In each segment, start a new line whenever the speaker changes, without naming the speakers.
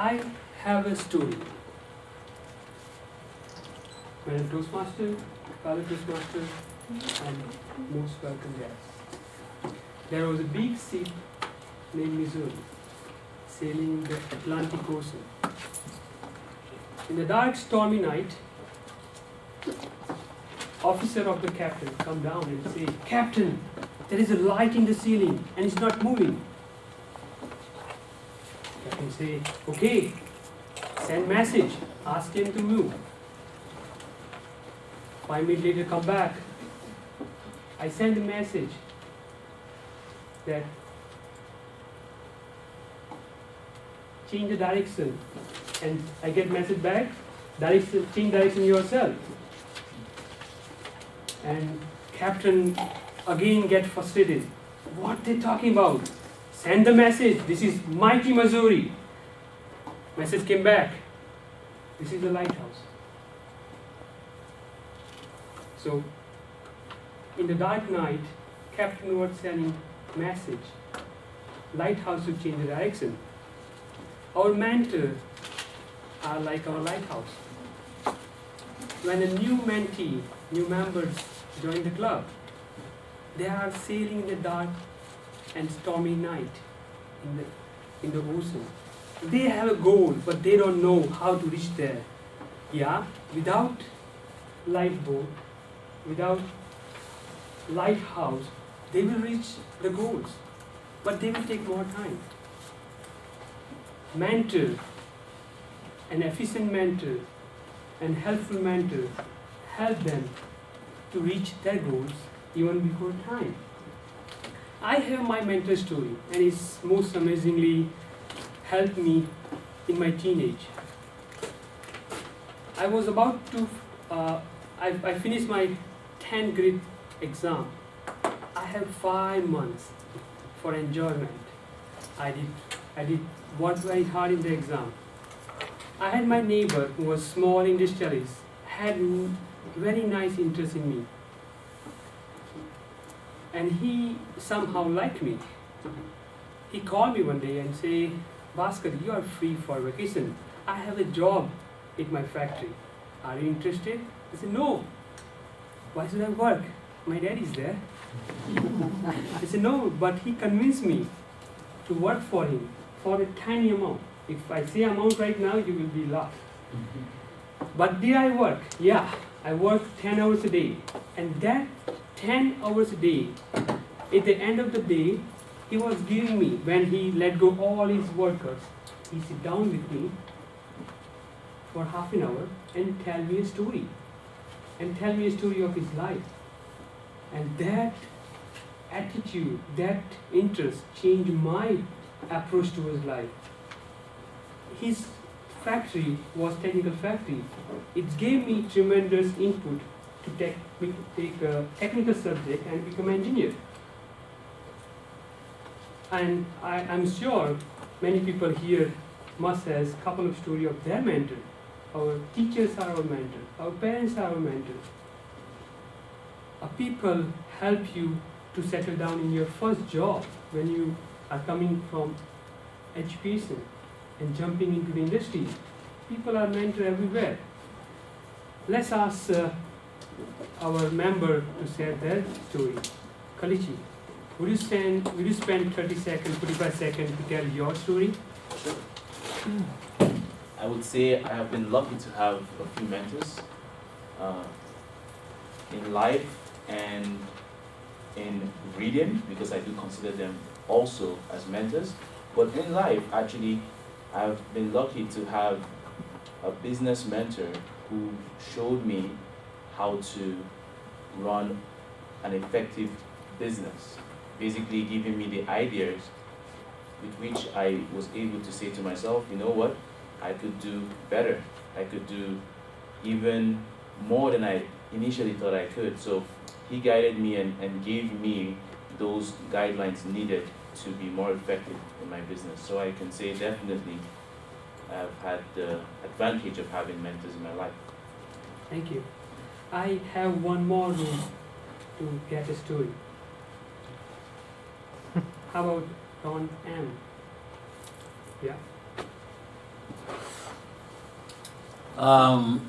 I have a story. When a Toastmaster, fellow Toastmaster, and most welcome guests. There was a big ship named Missouri sailing the Atlantic Ocean. In the dark, stormy night, officer of the captain come down and say, "Captain, there is a light in the ceiling and it's not moving." Captain say, "Okay, send message, ask him to move." 5 minutes later, come back. I send a message that change the direction, and I get message back, direction, change direction yourself. And captain again get frustrated. What they talking about? Send the message. This is mighty Missouri. Message came back. This is the lighthouse. So, in the dark night, captain was sending message. Lighthouse to change the direction. Our mentors are like our lighthouse. When a new mentee, new members join the club, they are sailing in the dark and stormy night in the ocean. They have a goal, but they don't know how to reach there. Yeah, without lifeboat, without lighthouse, they will reach the goals, but they will take more time. Mentor, an efficient mentor, and helpful mentor help them to reach their goals even before time. I have my mentor story, and it's most amazingly helped me in my teenage. I was about to, I finished my 10th grade exam. I have 5 months for enjoyment. I did work very hard in the exam. I had my neighbor who was small industrialist, had very nice interest in me. And he somehow liked me. He called me one day and said, "Bhaskar, you are free for vacation. I have a job at my factory. Are you interested?" I said, "No. Why should I work? My dad is there." I said, "No," but he convinced me to work for him for a tiny amount. If I say amount right now, you will be laughed. But did I work? Yeah, I worked 10 hours a day. And that 10 hours a day, at the end of the day, he was giving me, when he let go all his workers, he sit down with me for half an hour and tell me a story. And tell me a story of his life. And that attitude, that interest changed my approach towards life. His factory was technical factory. It gave me tremendous input to take a technical subject and become an engineer. And I'm sure many people here must have a couple of stories of their mentor. Our teachers are our mentor. Our parents are our mentors. People help you to settle down in your first job when you are coming from education and jumping into the industry. People are mentored everywhere. Let's ask our member to share their story. Kalichi, would you spend 30 seconds, 45 seconds to tell your story?
I would say I have been lucky to have a few mentors in life and in reading, because I do consider them also as mentors. But in life, actually, I've been lucky to have a business mentor who showed me how to run an effective business, basically giving me the ideas with which I was able to say to myself, you know what, I could do better. I could do even more than I initially thought I could. So he guided me and gave me those guidelines needed to be more effective in my business. So I can say definitely I've had the advantage of having mentors in my life.
Thank you. I have one more room to get a story. How about Ron M? Yeah.
Um,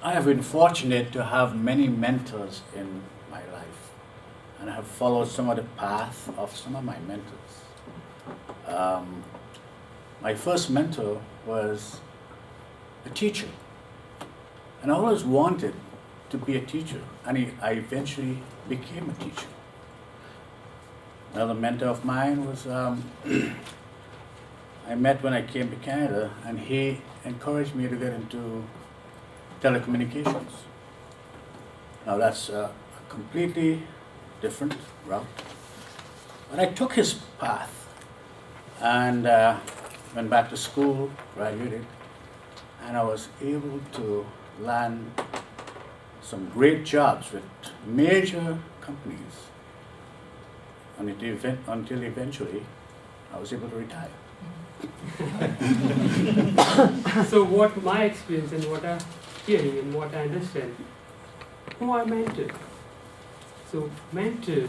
I have been fortunate to have many mentors in my life, and I have followed some of the path of some of my mentors. My first mentor was a teacher, and I always wanted to be a teacher, and I eventually became a teacher. Another mentor of mine was I met when I came to Canada, and he encouraged me to get into telecommunications. Now that's a completely different route. But I took his path and went back to school, graduated, and I was able to land some great jobs with major companies until eventually I was able to retire.
So what my experience and what I'm hearing and what I understand, who are mentors? So mentors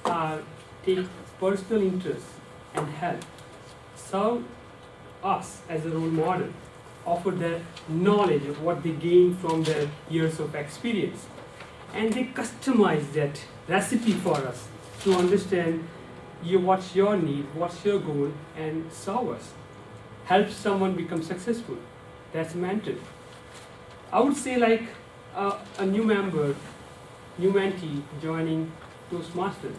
are take personal interest and help, serve us as a role model, offer their knowledge of what they gain from their years of experience, and they customize that recipe for us to understand what's your need, what's your goal, and serve us. Help someone become successful. That's a mentor. I would say like a new member, new mentee joining Toastmasters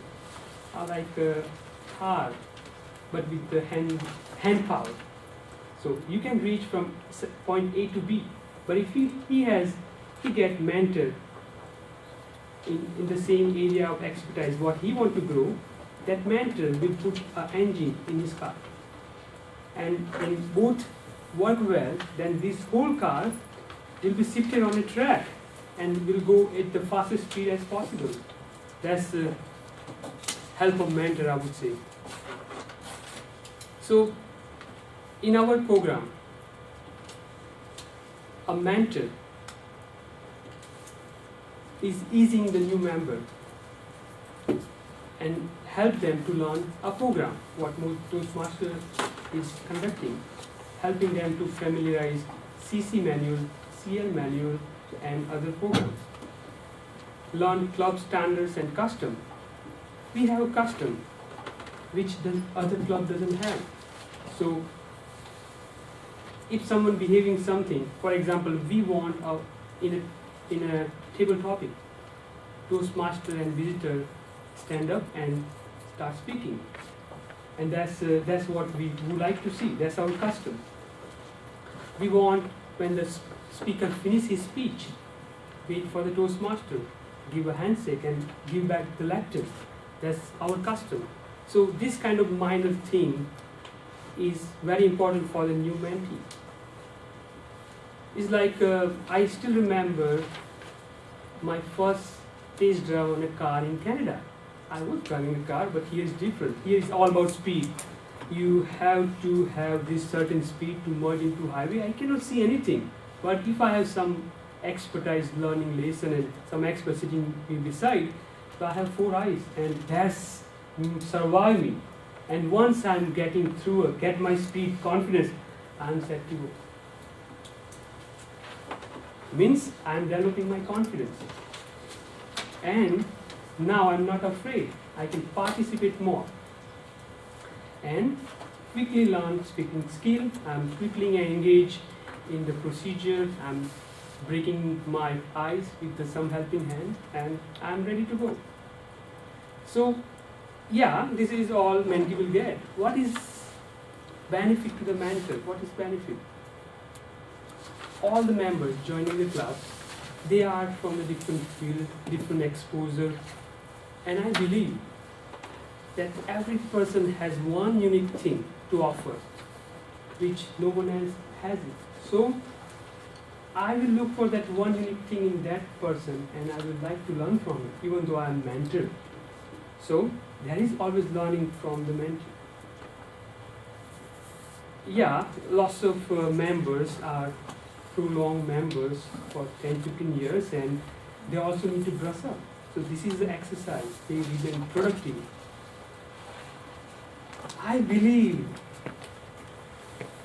are like hard, but with the hand power. So you can reach from point A to B, but if he get mentored in the same area of expertise, what he want to grow, that mentor will put an engine in his car. And when both work well, then this whole car will be shifted on a track and will go at the fastest speed as possible. That's the help of mentor, I would say. So, in our program, a mentor is easing the new member and help them to learn a program, what Toastmasters is conducting, helping them to familiarize CC manual, CL manual, and other programs. Learn club standards and custom. We have a custom which the other club doesn't have. So if someone behaving something, for example, we want in a table topic, Toastmaster and visitor stand up and start speaking, and that's what we would like to see. That's our custom. We want when the speaker finishes his speech, wait for the Toastmaster, give a handshake and give back the lecture. That's our custom. So this kind of minor thing is very important for the new mentee. It's like I still remember my first test drive on a car in Canada. I was driving a car, but here is different. Here is all about speed. You have to have this certain speed to merge into highway. I cannot see anything. But if I have some expertise learning lesson and some expert sitting me beside, so I have 4 eyes, and that's survive me. And once I'm getting through, get my speed, confidence, I'm set to go. Means I'm developing my confidence. And now I'm not afraid. I can participate more. And quickly learn speaking skill. I'm quickly engaged in the procedure. I'm breaking my ice with some helping hand, and I'm ready to go. So, yeah, this is all mentee will get. What is benefit to the mentor? What is benefit? All the members joining the club, they are from a different field, different exposure, and I believe that every person has one unique thing to offer, which no one else has it. So, I will look for that one unique thing in that person, and I would like to learn from it, even though I am mentor. So, there is always learning from the mentee. Yeah, lots of members are prolonged members for 10-15 years, and they also need to brush up. So this is the exercise, they remain productive. I believe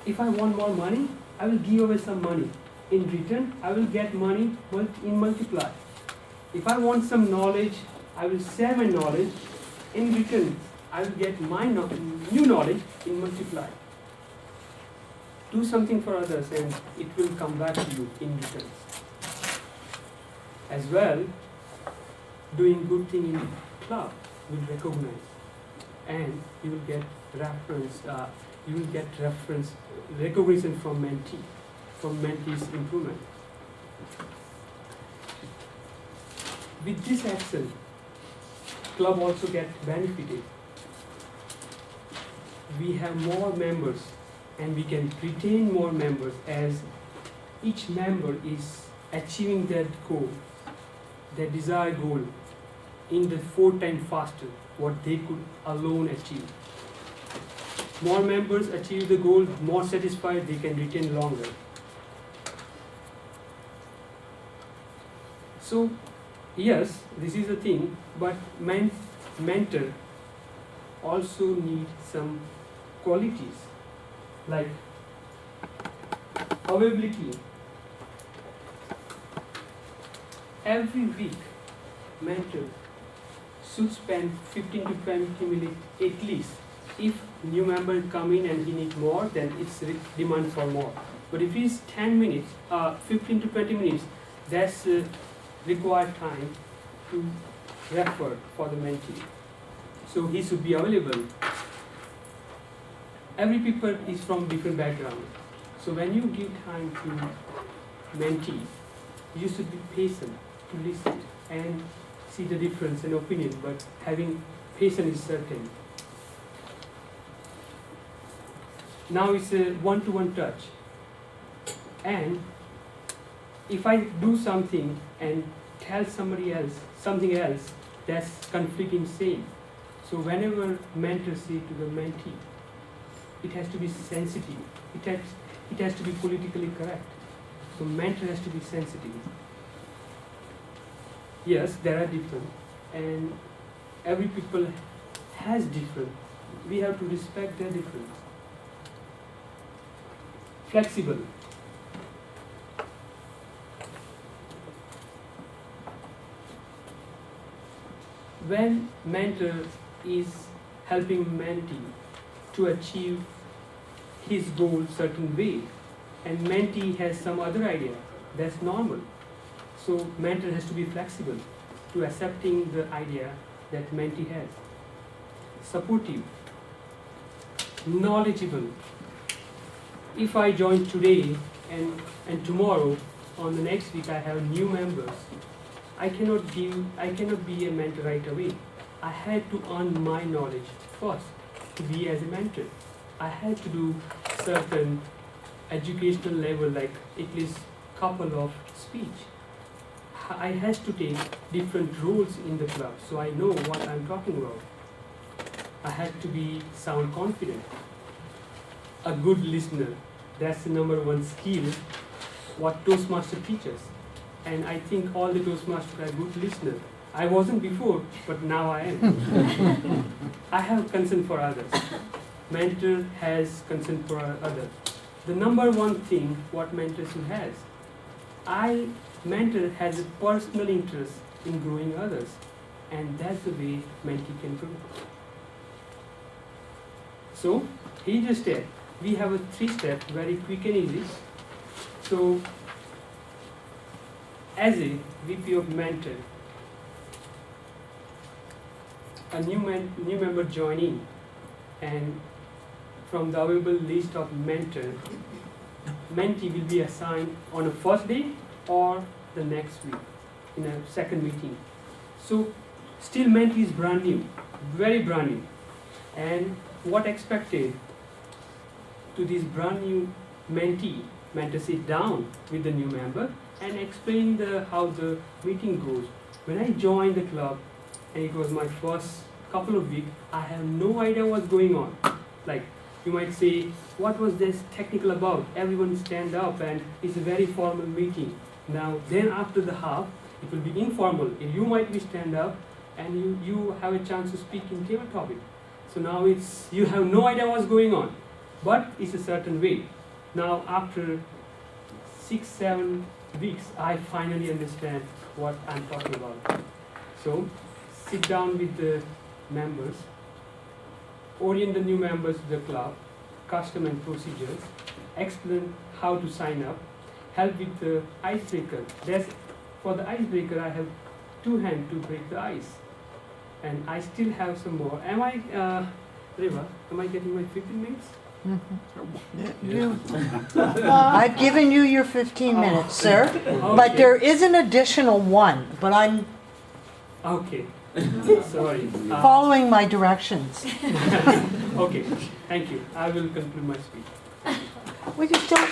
if I want more money, I will give away some money In return, I will get money in multiply. If I want some knowledge, I will share my knowledge. In return, I will get my new knowledge in multiply. Do something for others and it will come back to you in return. As well, doing good thing in club will recognize and you will get recognition from mentee's improvement. With this action, club also gets benefited. We have more members and we can retain more members as each member is achieving that goal, their desired goal, in the 4 times faster what they could alone achieve. More members achieve the goal, more satisfied, they can retain longer. So, yes, this is the thing, but mentor also need some qualities like availability. Every week, mentor should spend 15 to 20 minutes at least. If new member come in and he needs more, then it's demand for more. But if it's 10 minutes, 15 to 20 minutes, that's required time to refer for the mentee. So he should be available. Every people is from different background. So when you give time to mentee, you should be patient to listen and see the difference in opinion, but having patience is certain. Now it's a one-to-one touch. And if I do something and tell somebody else something else, that's conflicting same. So whenever mentor say to the mentee, it has to be sensitive. It has to be politically correct. So mentor has to be sensitive. Yes, there are different, and every people has different. We have to respect their difference. Flexible. When mentor is helping mentee to achieve his goal certain way, and mentee has some other idea, that's normal. So mentor has to be flexible to accepting the idea that mentee has. Supportive, knowledgeable. If I join today and tomorrow, on the next week I have new members, I cannot be a mentor right away. I had to earn my knowledge first to be as a mentor. I had to do certain educational level, like at least couple of speech. I had to take different roles in the club, so I know what I'm talking about. I had to be sound confident. A good listener, that's the number one skill what Toastmasters teaches. And I think all the Toastmasters are good listeners. I wasn't before, but now I am. I have concern for others. Mentor has concern for others. The number one thing what mentorship has, mentor has a personal interest in growing others, and that's the way mentee can grow. So, he just said, we have a 3-step, very quick and easy. So, as a VP of mentor, a new member joining, and from the available list of mentor, mentee will be assigned on a first day or the next week in a second meeting. So still mentee is brand new, very brand new. And what expected to this brand new mentee, mentor sit down with the new member and explain how the meeting goes. When I joined the club, and it was my first couple of weeks, I have no idea what's going on. Like, you might say, what was this technical about? Everyone stand up and it's a very formal meeting. Now, then after the half, it will be informal. You might be stand up and you have a chance to speak in table topic. So now you have no idea what's going on, but it's a certain way. Now after 6-7 weeks, I finally understand what I'm talking about. So, sit down with the members, orient the new members to the club, custom and procedures, explain how to sign up, help with the icebreaker. For the icebreaker, I have 2 hands to break the ice. And I still have some more. Reva, am I getting my 15 minutes?
I've given you your 15 minutes, sir, but there is an additional one, but I'm
Okay. Sorry.
following my directions.
Okay, thank you. I will conclude my speech.
We just don't